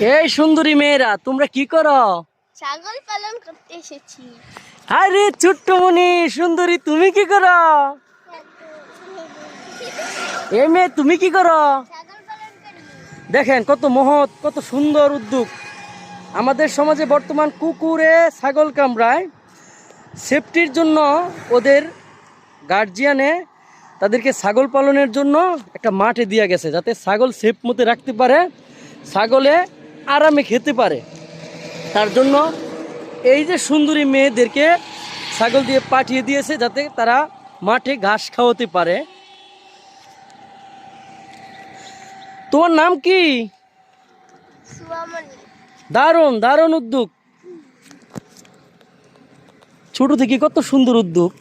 এই সুন্দরী মেয়েরা, তোমরা কি করো? ছাগল পালন করতে এসেছি। আরে ছোট্টমণি সুন্দরী, তুমি কি করো? এ মেয়ে, তুমি কি করো? ছাগল পালন করি। দেখেন কত মহৎ, কত সুন্দর উদ্যোগ। আমাদের সমাজে বর্তমান কুকুরে ছাগল কামড়ায়, সেফটির জন্য ওদের গার্জিয়ানে তাদেরকে ছাগল পালনের জন্য একটা মাঠে দিয়ে গেছে, যাতে ছাগল সেফ মতো রাখতে পারে, ছাগলে আরামে খেতে পারে। তার জন্য এই যে সুন্দরী মেয়েদেরকে ছাগল দিয়ে পাঠিয়ে দিয়েছে, যাতে তারা মাঠে ঘাস খাওয়াতে পারে। তোমার নাম কি? সুয়ামনি। দারুণ দারুণ উদ্যোগ, ছোট থেকে কত সুন্দর উদ্যোগ।